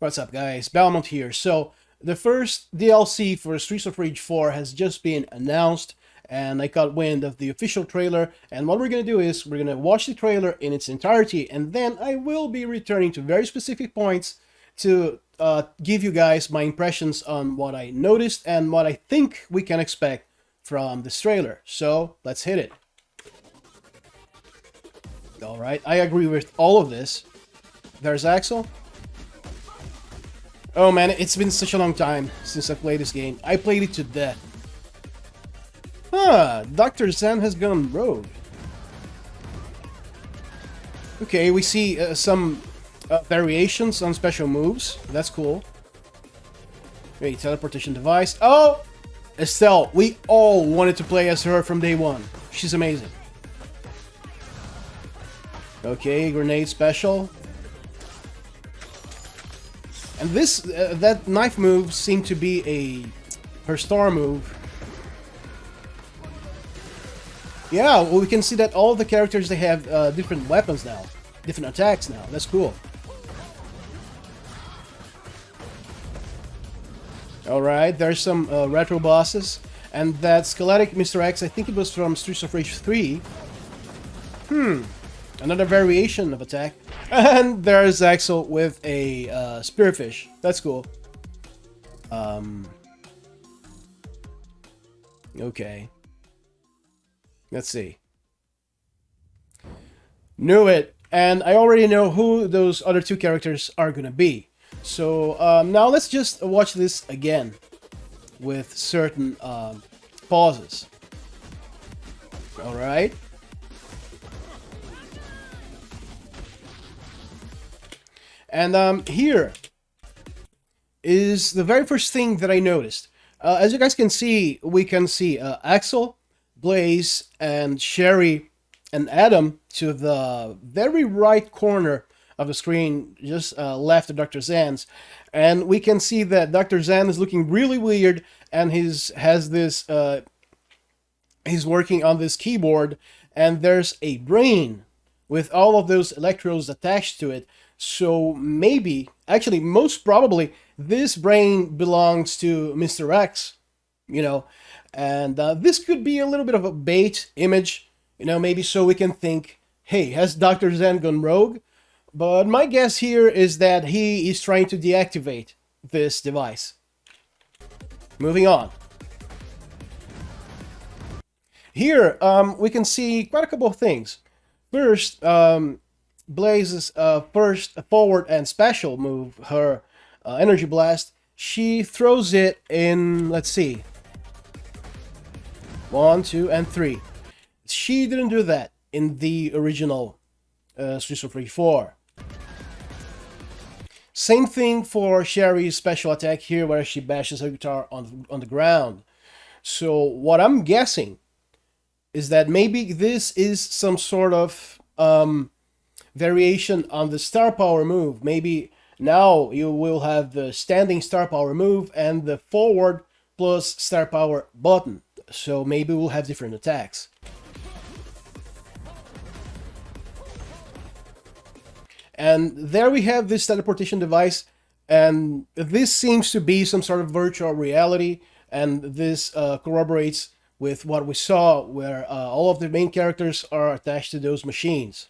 What's up, guys? Belmont here. So, the first DLC for Streets of Rage 4 has just been announced, and I got wind of the official trailer. And what we're going to do is we're going to watch the trailer in its entirety, and then I will be returning to very specific points to give you guys my impressions on what I noticed and what I think we can expect from this trailer. So, let's hit it. Alright, I agree with all of this. There's Axel. Oh man, it's been such a long time since I played this game. I played it to death. Dr. Zen has gone rogue. Okay, we see some variations on special moves. That's cool. Wait, teleportation device. Oh! Estelle, we all wanted to play as her from day one. She's amazing. Okay, grenade special. And this, that knife move seemed to be her star move. Yeah, well, we can see that all the characters, they have different weapons now. Different attacks now. That's cool. Alright, there's some retro bosses. And that Skeletic Mr. X, I think it was from Streets of Rage 3. Another variation of attack. And there's Axel with a spearfish. That's cool. Okay. Let's see. Knew it. And I already know who those other two characters are gonna be. So now let's just watch this again with certain pauses. Alright. And here is the very first thing that I noticed. As you guys can see, we can see Axel, Blaze, and Sherry, and Adam to the very right corner of the screen, just left of Dr. Zan's. And we can see that Dr. Zan is looking really weird, and he's working on this keyboard, and there's a brain with all of those electrodes attached to it. So maybe, actually, most probably, this brain belongs to Mr. X, you know, and this could be a little bit of a bait image, you know, maybe so we can think, hey, has Dr. Zen gone rogue? But my guess here is that he is trying to deactivate this device. Moving on. Here, we can see quite a couple of things. First, Blaze's first forward and special move, her energy blast, she throws it in, let's see, 1, 2, and 3. She didn't do that in the original Streets of Rage 4. Same thing for Sherry's special attack here, where she bashes her guitar on the ground. So what I'm guessing is that maybe this is some sort of variation on the star power move. Maybe now you will have the standing star power move and the forward plus star power button. So maybe we'll have different attacks. And there we have this teleportation device, and this seems to be some sort of virtual reality, and this corroborates with what we saw, where all of the main characters are attached to those machines.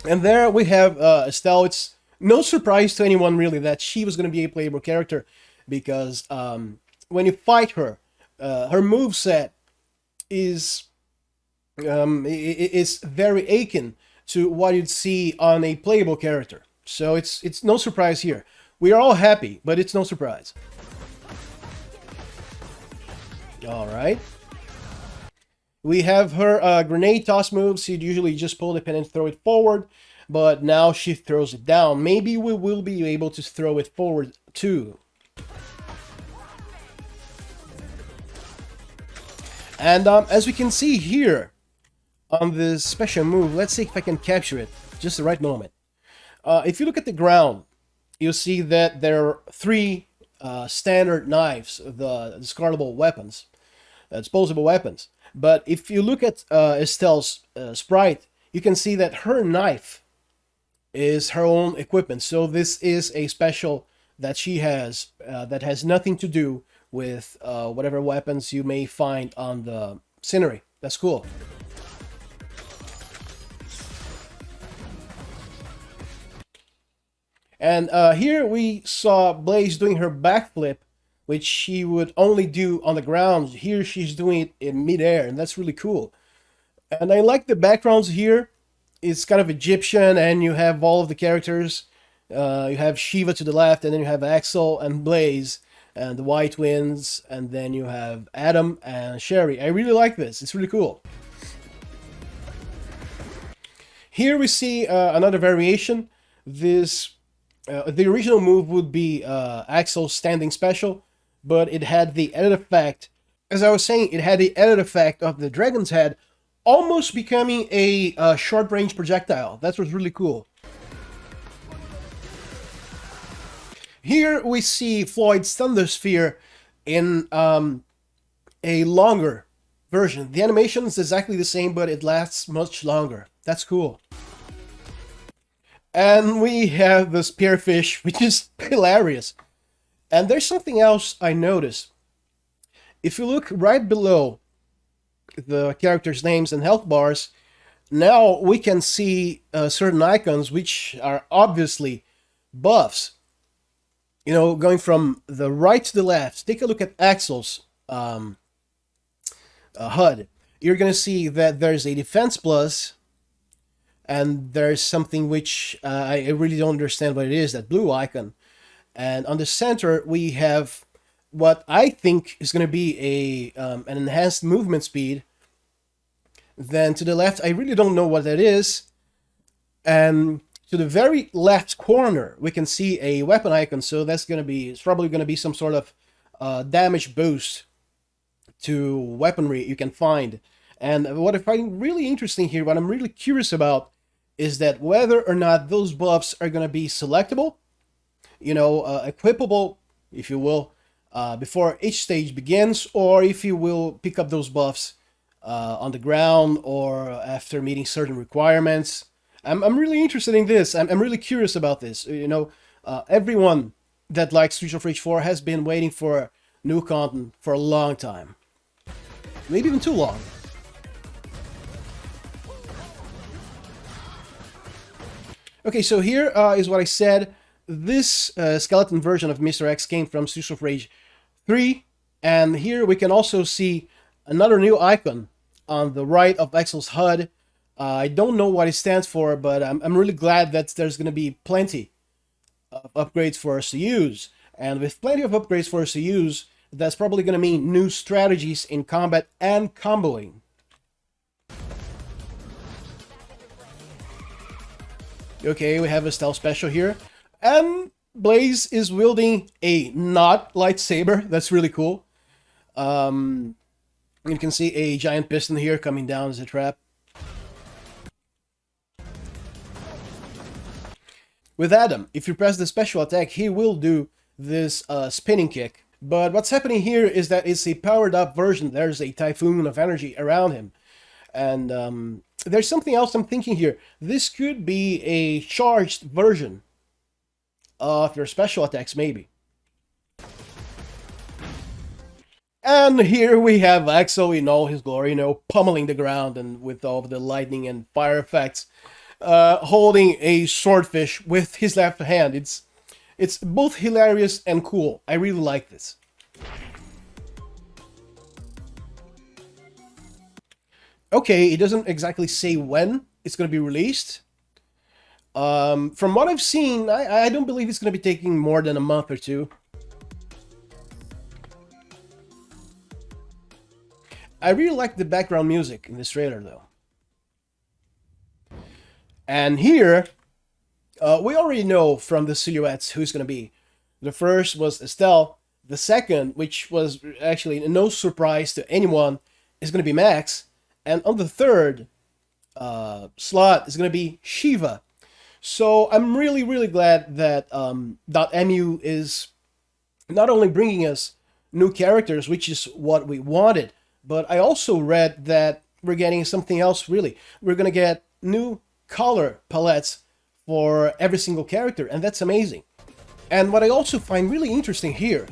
And there we have Estelle. It's no surprise to anyone really that she was going to be a playable character, because when you fight her, her moveset is very akin to what you'd see on a playable character. So it's no surprise here. We are all happy, but it's no surprise. Alright. We have her grenade toss move. She'd usually just pull the pin and throw it forward, but now she throws it down. Maybe we will be able to throw it forward too. And as we can see here on this special move, let's see if I can capture it just the right moment. If you look at the ground, you'll see that there are 3 standard knives, the discardable weapons, disposable weapons. But if you look at Estelle's sprite, you can see that her knife is her own equipment. So this is a special that she has that has nothing to do with whatever weapons you may find on the scenery. That's cool. And here we saw Blaze doing her backflip, which she would only do on the ground. Here she's doing it in midair, and that's really cool. And I like the backgrounds here. It's kind of Egyptian, and you have all of the characters. You have Shiva to the left, and then you have Axel and Blaze and the White Twins, and then you have Adam and Sherry. I really like this. It's really cool. Here we see another variation. This the original move would be Axel's standing special, but it had the added effect. As I was saying, it had the added effect of the dragon's head almost becoming a short-range projectile. That was really cool. Here we see Floyd's Thunder Sphere in a longer version. The animation is exactly the same, but it lasts much longer. That's cool. And we have the Spearfish, which is hilarious. And there's something else I noticed. If you look right below the characters' names and health bars, now we can see certain icons which are obviously buffs. You know, going from the right to the left, take a look at Axel's HUD. You're going to see that there's a defense plus, and there's something which I really don't understand what it is, that blue icon. And on the center, we have what I think is going to be an enhanced movement speed. Then to the left, I really don't know what that is. And to the very left corner, we can see a weapon icon. So that's going to be, it's probably going to be some sort of damage boost to weaponry you can find. And what I find really interesting here, what I'm really curious about, is that whether or not those buffs are going to be selectable, you know, equipable, if you will, before each stage begins, or if you will pick up those buffs on the ground or after meeting certain requirements. I'm really interested in this. I'm really curious about this. You know, everyone that likes Streets of Rage 4 has been waiting for new content for a long time. Maybe even too long. Okay, so here is what I said. This skeleton version of Mr. X came from Streets of Rage 3, and here we can also see another new icon on the right of Axel's HUD. I don't know what it stands for, but I'm really glad that there's going to be plenty of upgrades for us to use. And with plenty of upgrades for us to use, that's probably going to mean new strategies in combat and comboing. Okay, we have a stealth special here. And Blaze is wielding a not lightsaber. That's really cool. You can see a giant piston here coming down as a trap. With Adam, if you press the special attack, he will do this spinning kick. But what's happening here is that it's a powered up version. There's a typhoon of energy around him. And there's something else I'm thinking here. This could be a charged version of your special attacks, maybe. And here we have Axel in all his glory, you know, pummeling the ground and with all of the lightning and fire effects, holding a swordfish with his left hand. It's both hilarious and cool. I really like this. Okay, it doesn't exactly say when it's going to be released. From what I've seen, I don't believe it's going to be taking more than a month or two. I really like the background music in this trailer, though. And here, we already know from the silhouettes who's going to be. The first was Estelle. The second, which was actually no surprise to anyone, is going to be Max. And on the third slot is going to be Shiva. So I'm really, really glad that .mu is not only bringing us new characters, which is what we wanted, but I also read that we're getting something else, really. We're going to get new color palettes for every single character, and that's amazing. And what I also find really interesting here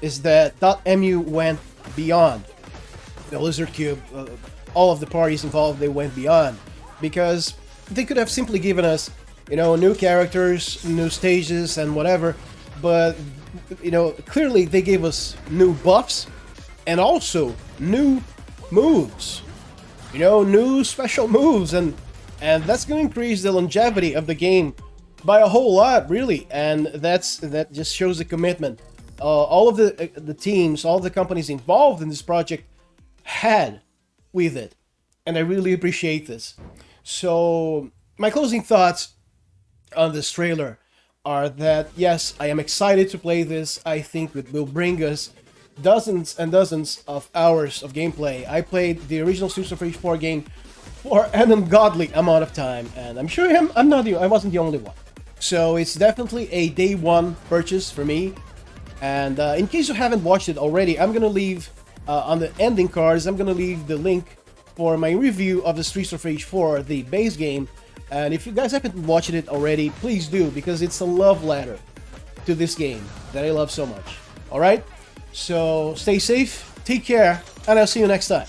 is that .mu went beyond the Lizard Cube. All of the parties involved, they went beyond, because they could have simply given us, you know, new characters, new stages, and whatever. But, you know, clearly they gave us new buffs and also new moves. You know, new special moves, and that's going to increase the longevity of the game by a whole lot, really. And that just shows the commitment all of the teams, all the companies involved in this project had with it, and I really appreciate this. So my closing thoughts on this trailer are that yes, I am excited to play this. I think it will bring us dozens and dozens of hours of gameplay. I played the original Streets of Rage 4 game for an ungodly amount of time, and I'm sure I wasn't the only one. So it's definitely a day one purchase for me. And in case you haven't watched it already, I'm gonna leave on the ending cards, I'm gonna leave the link for my review of the Streets of Rage 4, the base game. And if you guys haven't watched it already, please do, because it's a love letter to this game that I love so much. Alright? So stay safe, take care, and I'll see you next time.